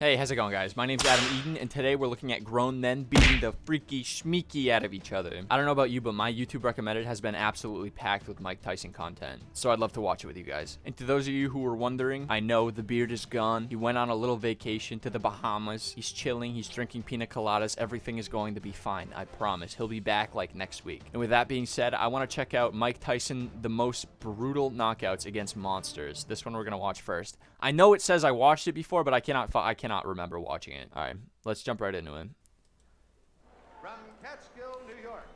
Hey, how's it going, guys? My name's Adam Eden, and today we're looking at grown men beating the freaky schmeeky out of each other. I don't know about you, but my YouTube recommended has been absolutely packed with Mike Tyson content, so I'd love to watch it with you guys. And to those of you who were wondering, I know the beard is gone. He went on a little vacation to the Bahamas. He's chilling. He's drinking pina coladas. Everything is going to be fine. I promise. He'll be back like next week. And with that being said, I want to check out Mike Tyson, the most brutal knockouts against monsters. This one we're going to watch first. I know it says I watched it before, but I cannot remember watching it. All right, let's jump right into it. From Catskill, New York,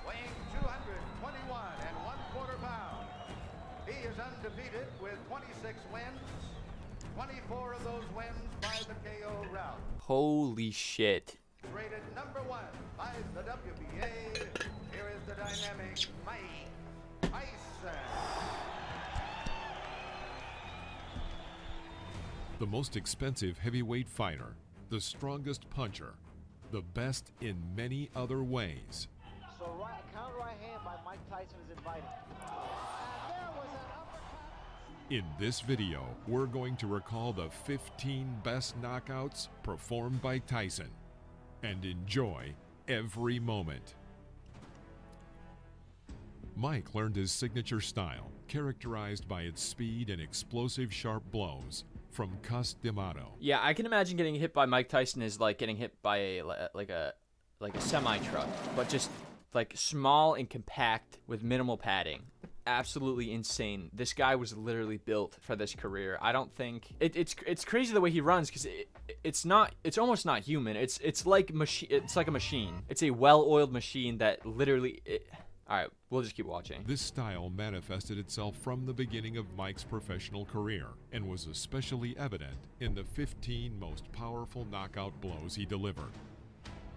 weighing 221 1/4 pounds, he is undefeated with 26 wins, 24 of those wins by the KO route. Holy shit. Rated #1 by the WBA, here is the dynamic Mike Tyson. The most expensive heavyweight fighter, the strongest puncher, the best in many other ways. So counter right hand by Mike Tyson is invited. And there was an uppercut. In this video, we're going to recall the 15 best knockouts performed by Tyson and enjoy every moment. Mike learned his signature style, characterized by its speed and explosive sharp blows, from Cus D'Amato. Yeah, I can imagine getting hit by Mike Tyson is like getting hit by a semi-truck, but just like small and compact with minimal padding. Absolutely insane. This guy was literally built for this career. I don't think it's crazy the way he runs, because it's almost not human. It's like a machine. It's a well-oiled machine that literally. All right, we'll just keep watching. This style manifested itself from the beginning of Mike's professional career and was especially evident in the 15 most powerful knockout blows he delivered.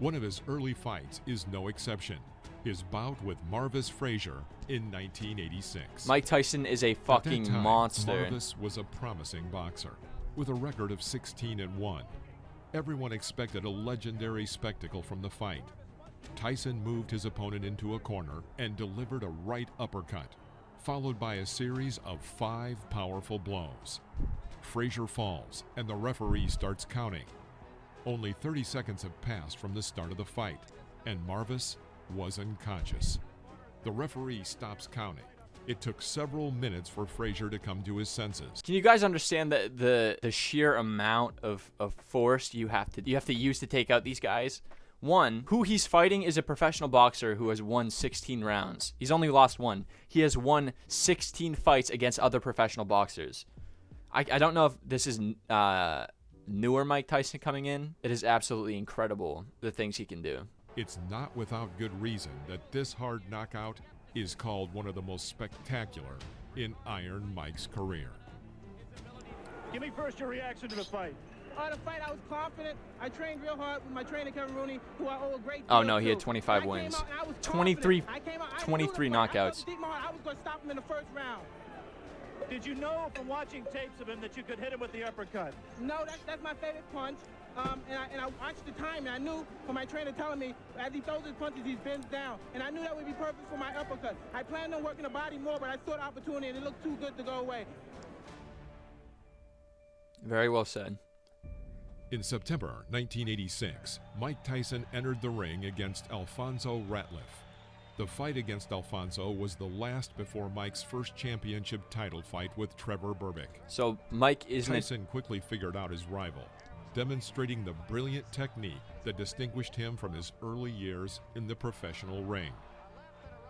One of his early fights is no exception. His bout with Marvis Frazier in 1986. Mike Tyson is a fucking At that time, monster. Marvis was a promising boxer with a record of 16-1. Everyone expected a legendary spectacle from the fight. Tyson moved his opponent into a corner and delivered a right uppercut, followed by a series of 5 powerful blows. Frazier falls, and the referee starts counting. Only 30 seconds have passed from the start of the fight, and Marvis was unconscious. The referee stops counting. It took several minutes for Frazier to come to his senses. Can you guys understand the sheer amount of force you have to use to take out these guys? One, who he's fighting is a professional boxer who has won 16 rounds. He's only lost one. He has won 16 fights against other professional boxers. I don't know if this is newer Mike Tyson coming in. It is absolutely incredible, the things he can do. It's not without good reason that this hard knockout is called one of the most spectacular in Iron Mike's career. Give me first your reaction to the fight. The fight, I was confident. I trained real hard with my trainer, Kevin Rooney, who I owe a great deal Oh, no, he had to. 25 And I wins. came out and I was 23 confident. I came out, I 23 knew the fight. knockouts. I was going to stop him in the first round. Did you know from watching tapes of him that you could hit him with the uppercut? No, that's my favorite punch. And I watched the time, and I knew from my trainer telling me, as he throws his punches, he bends down. And I knew that would be perfect for my uppercut. I planned on working the body more, but I saw the opportunity, and it looked too good to go away. Very well said. In September 1986, Mike Tyson entered the ring against Alfonso Ratliff. The fight against Alfonso was the last before Mike's first championship title fight with Trevor Berbick. So Mike isn't. Tyson quickly figured out his rival, demonstrating the brilliant technique that distinguished him from his early years in the professional ring.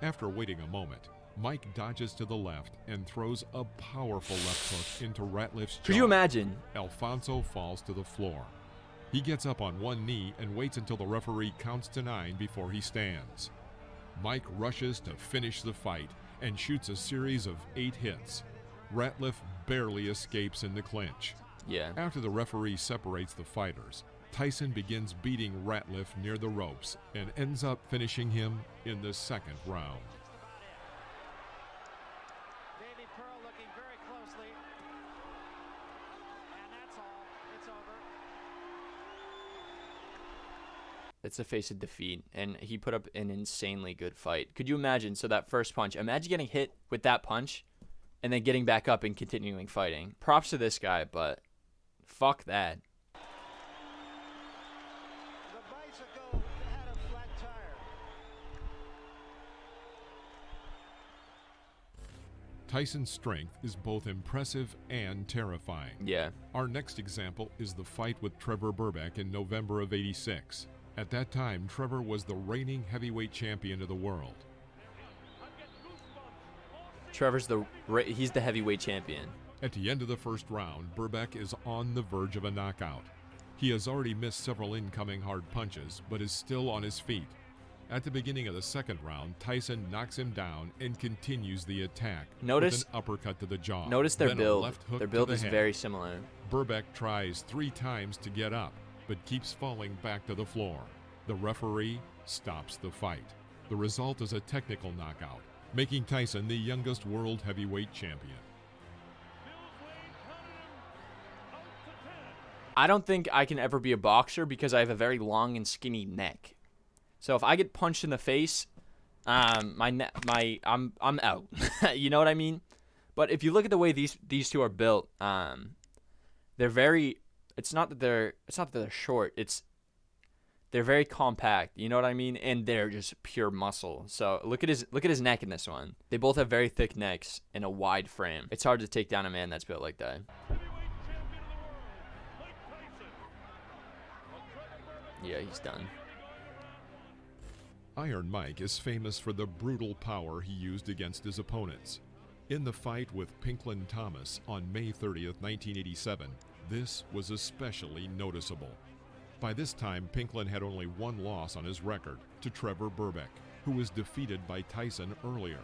After waiting a moment, Mike dodges to the left and throws a powerful left hook into Ratliff's jaw. Could you imagine? Alfonso falls to the floor. He gets up on one knee and waits until the referee counts to 9 before he stands. Mike rushes to finish the fight and shoots a series of 8 hits. Ratliff barely escapes in the clinch. Yeah. After the referee separates the fighters, Tyson begins beating Ratliff near the ropes and ends up finishing him in the second round. Looking very closely. And that's all. It's over. It's the face of defeat, and he put up an insanely good fight. Could you imagine? So that first punch, imagine getting hit with that punch and then getting back up and continuing fighting. Props to this guy, but fuck that. Tyson's strength is both impressive and terrifying. Yeah. Our next example is the fight with Trevor Burbeck in November of '86. At that time, Trevor was the reigning heavyweight champion of the world. Trevor's he's the heavyweight champion. At the end of the first round, Burbeck is on the verge of a knockout. He has already missed several incoming hard punches, but is still on his feet. At the beginning of the second round, Tyson knocks him down and continues the attack with an uppercut to the jaw. Notice their then build. A left hook Their build to the is head. very similar. Burbeck tries 3 times to get up, but keeps falling back to the floor. The referee stops the fight. The result is a technical knockout, making Tyson the youngest world heavyweight champion. I don't think I can ever be a boxer because I have a very long and skinny neck. So if I get punched in the face, I'm out. You know what I mean? But if you look at the way these two are built, they're very. It's not that they're short. They're very compact. You know what I mean? And they're just pure muscle. So look at his neck in this one. They both have very thick necks and a wide frame. It's hard to take down a man that's built like that. Yeah, he's done. Iron Mike is famous for the brutal power he used against his opponents. In the fight with Pinklin Thomas on May 30th, 1987, this was especially noticeable. By this time, Pinklin had only 1 loss on his record, to Trevor Burbeck, who was defeated by Tyson earlier.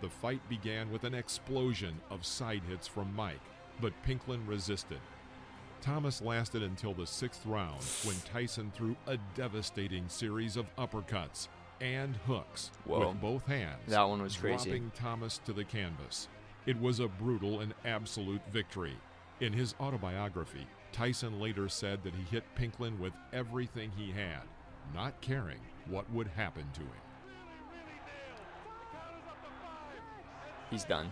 The fight began with an explosion of side hits from Mike, but Pinklin resisted. Thomas lasted until the 6th round, when Tyson threw a devastating series of uppercuts and hooks with both hands, that one was crazy, dropping Thomas to the canvas. It was a brutal and absolute victory. In his autobiography, Tyson later said that he hit Pinklin with everything he had, not caring what would happen to him. He's done.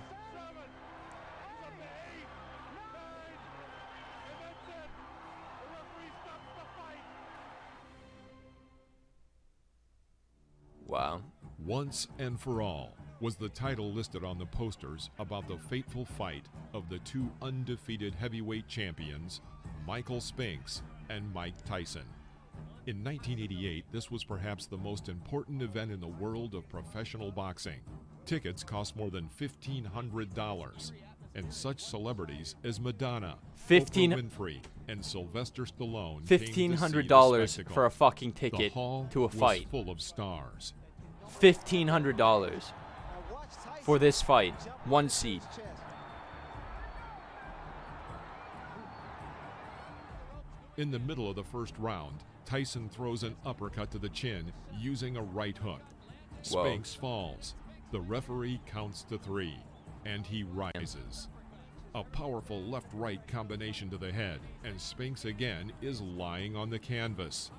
Wow. Once and for All was the title listed on the posters about the fateful fight of the 2 undefeated heavyweight champions, Michael Spinks and Mike Tyson. In 1988, this was perhaps the most important event in the world of professional boxing. Tickets cost more than $1,500, and such celebrities as Madonna, Oprah Winfrey, and Sylvester Stallone $1,500 for a fucking ticket to a fight. Was full of stars. $1,500 for this fight, 1 seat. In the middle of the first round, Tyson throws an uppercut to the chin using a right hook. Spinks falls. The referee counts to 3, and he rises. A powerful left-right combination to the head, and Spinks again is lying on the canvas.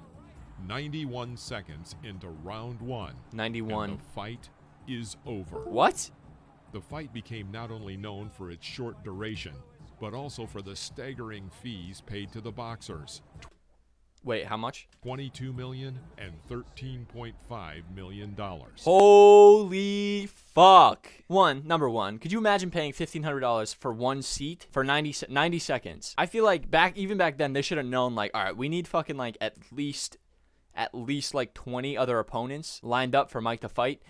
91 seconds into round 1. 91. And the fight is over. What? The fight became not only known for its short duration, but also for the staggering fees paid to the boxers. Wait, how much? $22 million and $13.5 million. Holy fuck. Number one, could you imagine paying $1,500 for 1 seat for 90 seconds? I feel like even back then, they should have known, like, all right, we need fucking, like, at least like 20 other opponents lined up for Mike to fight.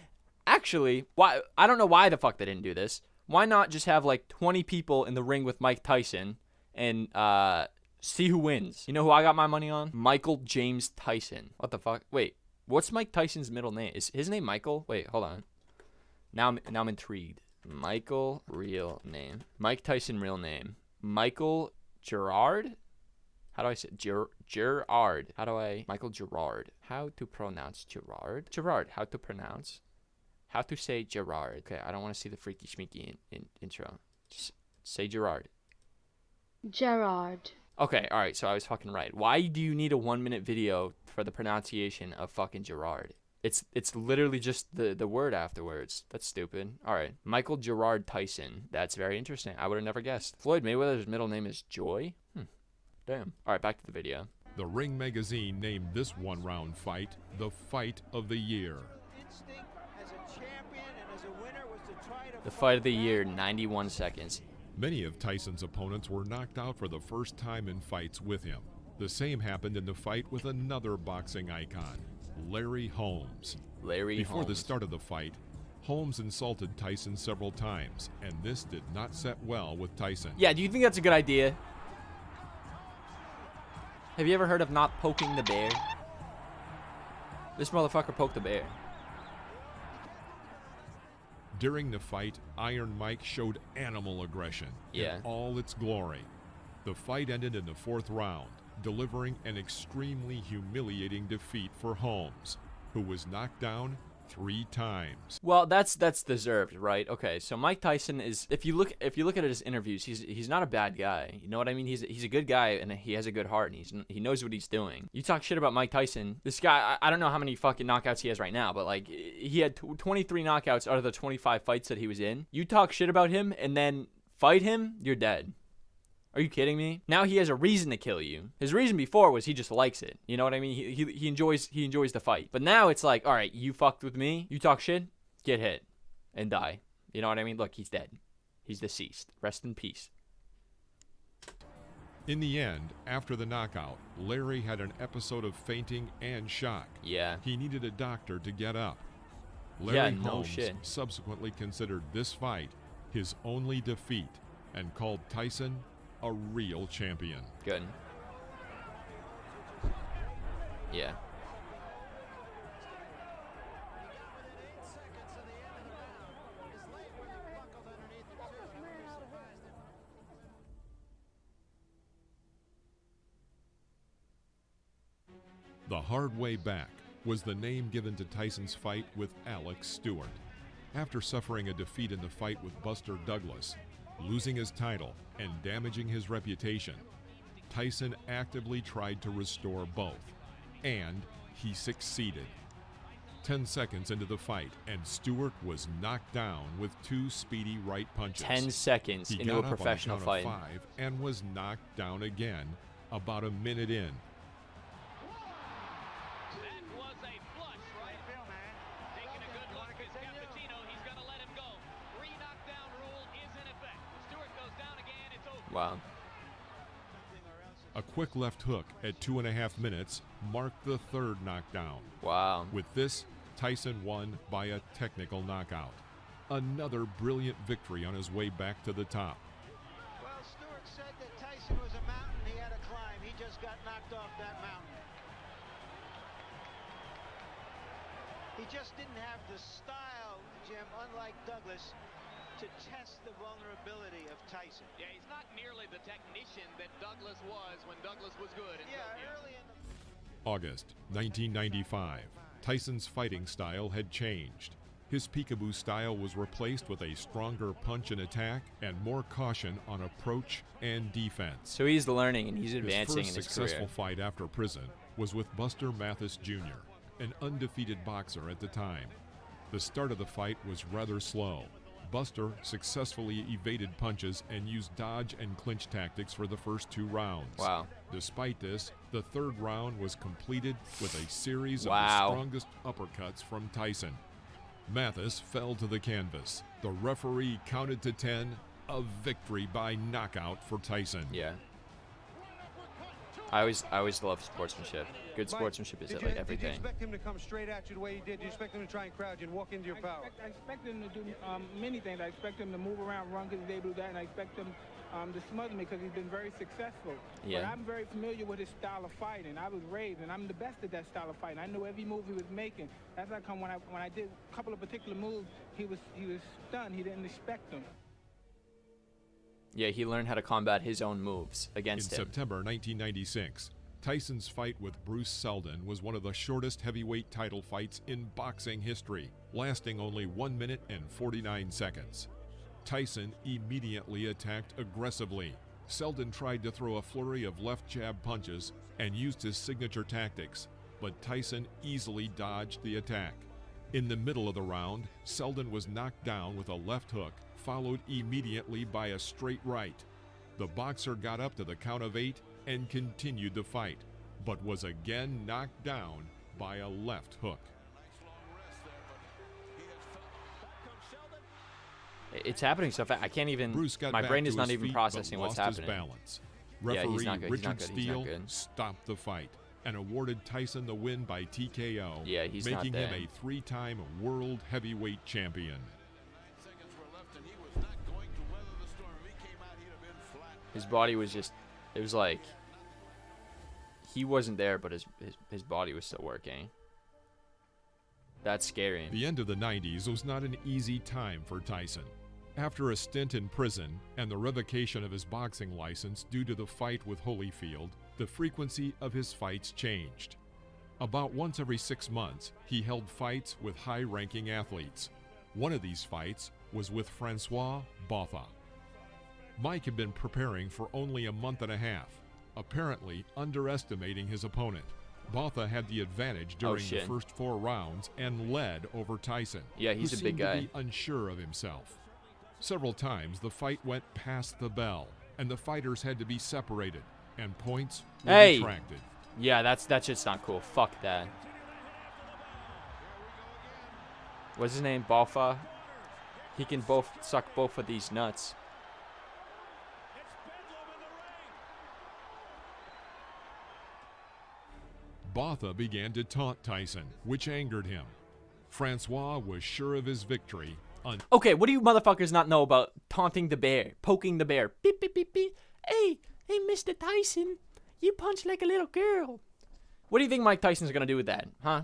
Actually, why? I don't know why the fuck they didn't do this. Why not just have, like, 20 people in the ring with Mike Tyson and, see who wins? You know who I got my money on? Michael James Tyson. What the fuck? Wait, what's Mike Tyson's middle name? Is his name Michael? Wait, hold on. Now I'm intrigued. Michael, real name. Mike Tyson, real name. Michael Gerard? How do I say Gerard? Michael Gerard. How to pronounce Gerard? Gerard, how to pronounce? How to say Gerard? Okay, I don't want to see the freaky schmeeky intro. Just say Gerard. Gerard. Okay, alright, so I was fucking right. Why do you need a 1-minute video for the pronunciation of fucking Gerard? It's literally just the word afterwards. That's stupid. Alright, Michael Gerard Tyson. That's very interesting. I would have never guessed. Floyd Mayweather's middle name is Joy? Damn. Alright, back to the video. The Ring magazine named this 1-round fight the Fight of the Year. The fight of the year, 91 seconds. Many of Tyson's opponents were knocked out for the first time in fights with him. The same happened in the fight with another boxing icon, Larry Holmes. Before the start of the fight, Holmes insulted Tyson several times, and this did not set well with Tyson. Yeah, do you think that's a good idea? Have you ever heard of not poking the bear? This motherfucker poked the bear. During the fight, Iron Mike showed animal aggression in all its glory. The fight ended in the 4th round, delivering an extremely humiliating defeat for Holmes, who was knocked down 3 times. Well, that's deserved, right? Okay, so Mike Tyson is, if you look at his interviews, he's not a bad guy. You know what I mean? He's a good guy, and he has a good heart, and he knows what he's doing. You talk shit about Mike Tyson, this guy, I don't know how many fucking knockouts he has right now, but like he had 23 knockouts out of the 25 fights that he was in. You talk shit about him and then fight him, you're dead. Are you kidding me? Now he has a reason to kill you. His reason before was he just likes it. You know what I mean? He enjoys the fight. But now it's like, all right, you fucked with me. You talk shit, get hit and die. You know what I mean? Look, he's dead. He's deceased. Rest in peace. In the end, after the knockout, Larry had an episode of fainting and shock. Yeah. He needed a doctor to get up. Larry Holmes shit. subsequently considered this fight his only defeat and called Tyson a real champion. Good. Yeah. The Hard Way Back was the name given to Tyson's fight with Alex Stewart. After suffering a defeat in the fight with Buster Douglas, losing his title and damaging his reputation, Tyson actively tried to restore both, and he succeeded. 10 seconds into the fight, and Stewart was knocked down with 2 speedy right punches. 10 seconds he into a got up professional on the count fight. of 5 and was knocked down again about a minute in. Wow. A quick left hook at 2.5 minutes marked the 3rd knockdown. Wow. With this, Tyson won by a technical knockout. Another brilliant victory on his way back to the top. Well, Stewart said that Tyson was a mountain he had to climb. He just got knocked off that mountain. He just didn't have the style, Jim, unlike Douglas, to test the vulnerability of Tyson. Yeah, he's not nearly the technician that Douglas was when Douglas was good. Early in the... August 1995. Tyson's fighting style had changed. His peekaboo style was replaced with a stronger punch and attack and more caution on approach and defense. So he's learning and he's advancing his in his successful career. fight after prison was with Buster Mathis Jr., an undefeated boxer at the time. The start of the fight was rather slow. Buster successfully evaded punches and used dodge and clinch tactics for the first 2 rounds. Wow. Despite this, the 3rd round was completed with a series of the strongest uppercuts from Tyson. Mathis fell to the canvas. The referee counted to 10, a victory by knockout for Tyson. Yeah. I always love sportsmanship. Good sportsmanship is like everything. Did you expect him to come straight at you the way he did? Did you expect him to try and crowd you and walk into your power? I expect him to do many things. I expect him to move around, run because he's able to do that, and I expect him to smother me because he's been very successful. Yeah. But I'm very familiar with his style of fighting. I was raised, and I'm the best at that style of fighting. I knew every move he was making. That's how come when I did a couple of particular moves, he was stunned. He didn't expect them. Yeah, he learned how to combat his own moves against him. In September 1996, Tyson's fight with Bruce Selden was one of the shortest heavyweight title fights in boxing history, lasting only 1 minute and 49 seconds. Tyson immediately attacked aggressively. Selden tried to throw a flurry of left jab punches and used his signature tactics, but Tyson easily dodged the attack. In the middle of the round, Selden was knocked down with a left hook, followed immediately by a straight right. The boxer got up to the count of 8 and continued the fight, but was again knocked down by a left hook. It's happening so fast. I can't even. Bruce got My back brain to is not his even feet, processing but what's lost his happening. balance. Yeah, Referee he's not good. He's Richard not good. He's not Steele good. stopped the fight and awarded Tyson the win by TKO, Yeah, he's not making there. him a 3-time world heavyweight champion. His body was just. It was like. He wasn't there, but his body was still working. That's scary. The end of the 90s was not an easy time for Tyson. After a stint in prison and the revocation of his boxing license due to the fight with Holyfield, the frequency of his fights changed. About once every 6 months, he held fights with high-ranking athletes. One of these fights was with Francois Botha. Mike had been preparing for only a month and a half, apparently underestimating his opponent. Botha had the advantage during the first 4 rounds and led over Tyson, Yeah, he's who a big seemed guy. to be unsure of himself. Several times the fight went past the bell, and the fighters had to be separated, and points were retracted. Yeah, that shit's not cool. Fuck that. What's his name? Balfa? He can suck both of these nuts. Botha began to taunt Tyson, which angered him. Francois was sure of his victory. Okay, what do you motherfuckers not know about taunting the bear, poking the bear? Beep, beep, beep, beep. Hey, Mr. Tyson, you punch like a little girl. What do you think Mike Tyson's going to do with that, huh?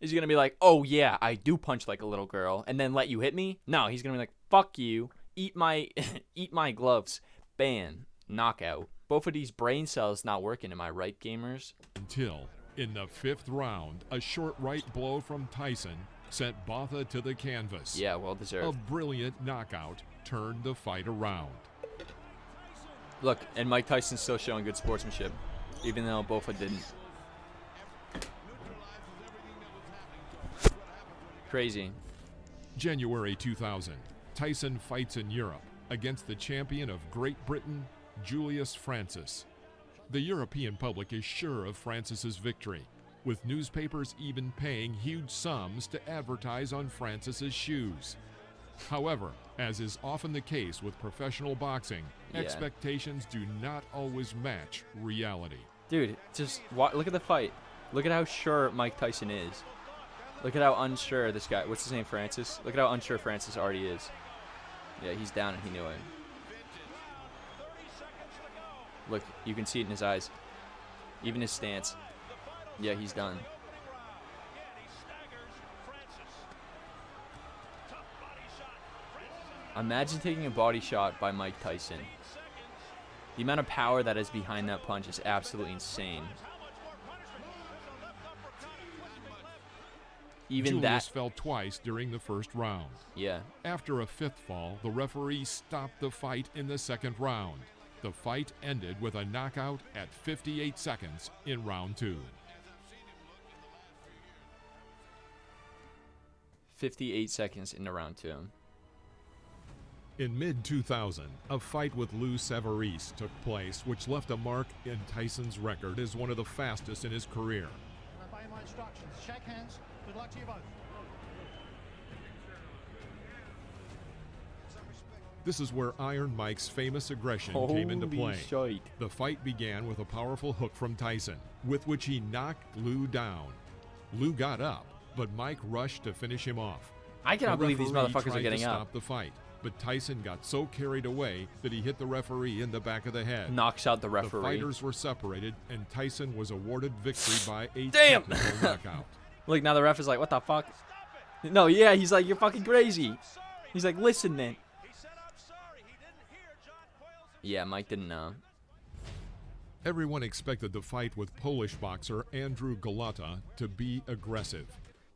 Is he going to be like, oh, yeah, I do punch like a little girl, and then let you hit me? No, he's going to be like, fuck you, eat my eat my gloves. Bam, knockout. Both of these brain cells not working, am I right, gamers? Until, in the 5th round, a short right blow from Tyson sent Botha to the canvas. Yeah, well deserved. A brilliant knockout turned the fight around. Look, and Mike Tyson's still showing good sportsmanship, even though Botha didn't. Crazy. January 2000, Tyson fights in Europe against the champion of Great Britain, Julius Francis. The European public is sure of Francis's victory, with newspapers even paying huge sums to advertise on Francis's shoes. However, as is often the case with professional boxing, expectations do not always match reality. Dude, just look at the fight. Look at how sure Mike Tyson is. Look at how unsure this guy, what's his name, Francis? Look at how unsure Francis already is. Yeah, he's down and he knew it. Look, you can see it in his eyes. Even his stance. Yeah, he's done. Imagine taking a body shot by Mike Tyson. The amount of power that is behind that punch is absolutely insane. Even Julius that fell twice during the first round. Yeah. After a 5th fall, the referee stopped the fight in the 2nd round. The fight ended with a knockout at 58 seconds in round 2. 58 seconds into round 2. In mid-2000, a fight with Lou Savarese took place, which left a mark in Tyson's record as one of the fastest in his career. Obey my instructions. Shake hands. Good luck to you both. This is where Iron Mike's famous aggression came into play. The fight began with a powerful hook from Tyson, with which he knocked Lou down. Lou got up, but Mike rushed to finish him off. I cannot believe these motherfuckers are tried getting to up. stop the fight, but Tyson got so carried away that he hit the referee in the back of the head. Knocks out the referee. The fighters were separated, and Tyson was awarded victory by a technical knockout. Look, now the ref is like, what the fuck? No, yeah, he's like, you're fucking crazy. He's like, listen, man. Yeah, Mike didn't know. Everyone expected the fight with Polish boxer Andrew Goliath to be aggressive.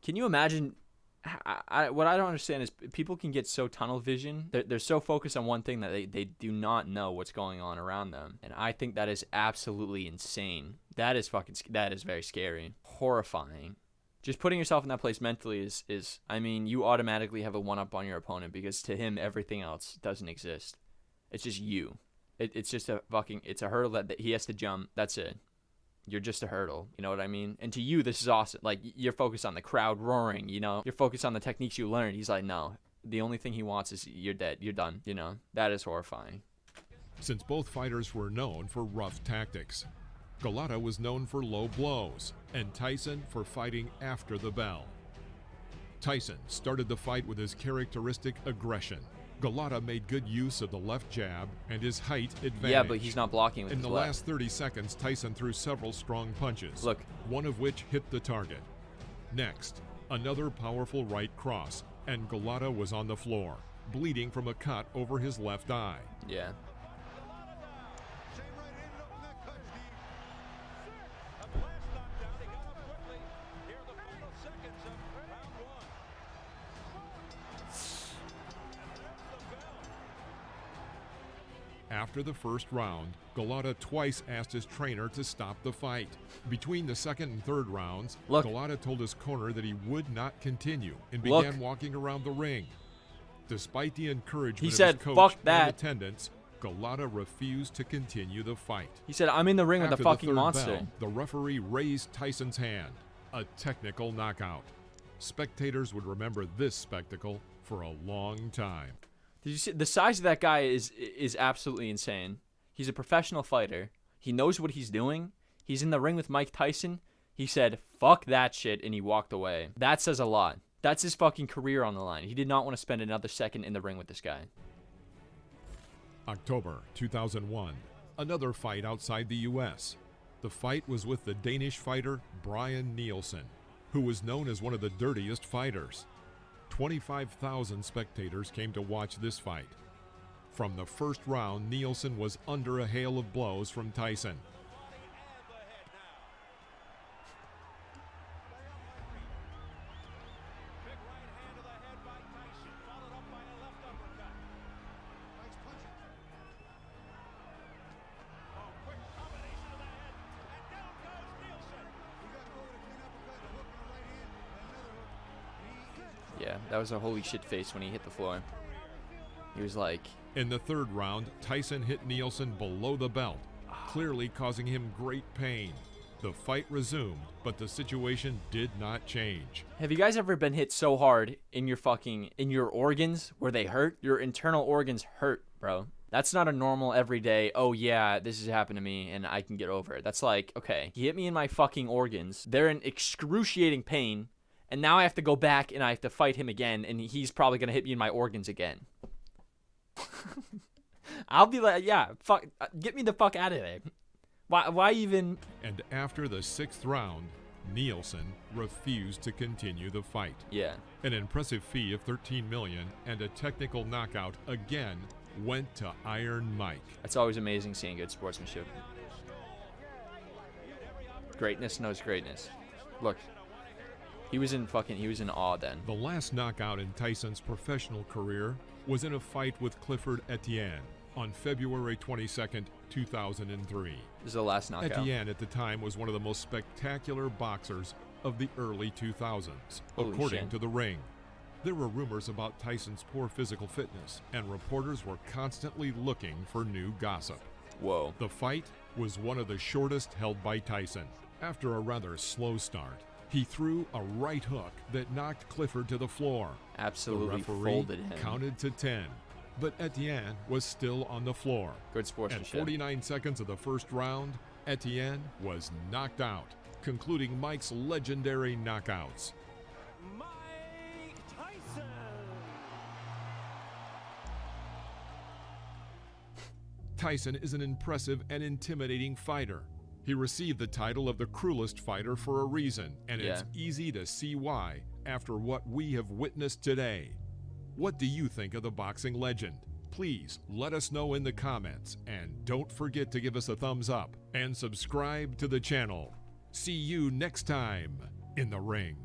Can you imagine? What I don't understand is people can get so tunnel vision. They're so focused on one thing that they do not know what's going on around them. And I think that is absolutely insane. That is very scary. Horrifying. Just putting yourself in that place mentally is I mean, you automatically have a one-up on your opponent because to him, everything else doesn't exist. It's just you. It's just it's a hurdle that he has to jump. That's it. You're just a hurdle. You know what I mean? And to you, this is awesome. Like, you're focused on the crowd roaring, you know? You're focused on the techniques you learned. He's like, no, the only thing he wants is you're dead. You're done. You know, that is horrifying. Since both fighters were known for rough tactics, Goliath was known for low blows, and Tyson for fighting after the bell. Tyson started the fight with his characteristic aggression. Goliath made good use of the left jab and his height advantage. Yeah, but he's not blocking with In his the left. last 30 seconds, Tyson threw several strong punches, Look. one of which hit the target. Next, another powerful right cross, and Goliath was on the floor, bleeding from a cut over his left eye. Yeah. After the first round, Goliath twice asked his trainer to stop the fight. Between the second and third rounds, Goliath told his corner that he would not continue and began walking around the ring. Despite the encouragement He of said, his coach "Fuck and that." attendants, Goliath refused to continue the fight. He said, "I'm in the ring with After the fucking third monster." bell, the referee raised Tyson's hand, a technical knockout. Spectators would remember this spectacle for a long time. Did you see the size of that guy is absolutely insane. He's a professional fighter. He knows what he's doing. He's in the ring with Mike Tyson. He said, "Fuck that shit," and he walked away. That says a lot. That's his fucking career on the line. He did not want to spend another second in the ring with this guy. October 2001, another fight outside the U.S. The fight was with the Danish fighter Brian Nielsen, who was known as one of the dirtiest fighters. 25,000 spectators came to watch this fight. From the first round, Nielsen was under a hail of blows from Tyson. Yeah, that was a holy shit face when he hit the floor. He was like... In the third round, Tyson hit Nielsen below the belt, clearly causing him great pain. The fight resumed, but the situation did not change. Have you guys ever been hit so hard in your organs where they hurt? Your internal organs hurt, bro. That's not a normal everyday, oh yeah, this has happened to me and I can get over it. That's like, okay, he hit me in my fucking organs. They're in excruciating pain. And now I have to go back and I have to fight him again, and he's probably going to hit me in my organs again. I'll be like, yeah, fuck, get me the fuck out of there. Why even? And after the sixth round, Nielsen refused to continue the fight. Yeah. An impressive fee of $13 million and a technical knockout again went to Iron Mike. It's always amazing seeing good sportsmanship. Greatness knows greatness. Look. He was in awe then. The last knockout in Tyson's professional career was in a fight with Clifford Etienne on February 22nd, 2003. This is the last knockout. Etienne at the time was one of the most spectacular boxers of the early 2000s, according to The Ring. There were rumors about Tyson's poor physical fitness, and reporters were constantly looking for new gossip. Whoa. The fight was one of the shortest held by Tyson. After a rather slow start, he threw a right hook that knocked Clifford to the floor. Absolutely the referee folded him. Counted to 10, but Etienne was still on the floor. Good sportsmanship. At 49 seconds of the first round, Etienne was knocked out, concluding Mike's legendary knockouts. Mike Tyson. Tyson is an impressive and intimidating fighter. He received the title of the cruelest fighter for a reason, and it's easy to see why after what we have witnessed today. What do you think of the boxing legend? Please let us know in the comments, and don't forget to give us a thumbs up and subscribe to the channel. See you next time in the ring.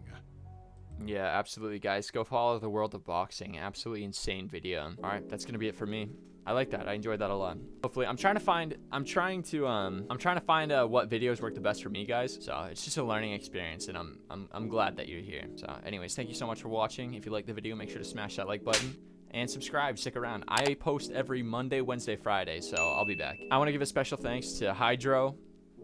Yeah, absolutely, guys. Go follow the world of boxing. Absolutely insane video. All right, that's gonna be it for me. I like that. I enjoyed that a lot. Hopefully, I'm trying to find what videos work the best for me, guys. So it's just a learning experience, and I'm glad that you're here. So, anyways, thank you so much for watching. If you like the video, make sure to smash that like button and subscribe. Stick around. I post every Monday, Wednesday, Friday, so I'll be back. I want to give a special thanks to Hydro,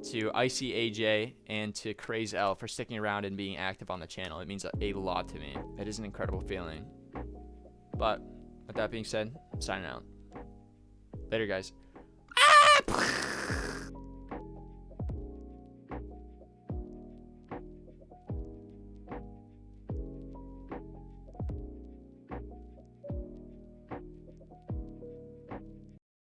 to Icy AJ, and to Craze L for sticking around and being active on the channel. It means a lot to me. It is an incredible feeling. But with that being said, signing out. Later, guys.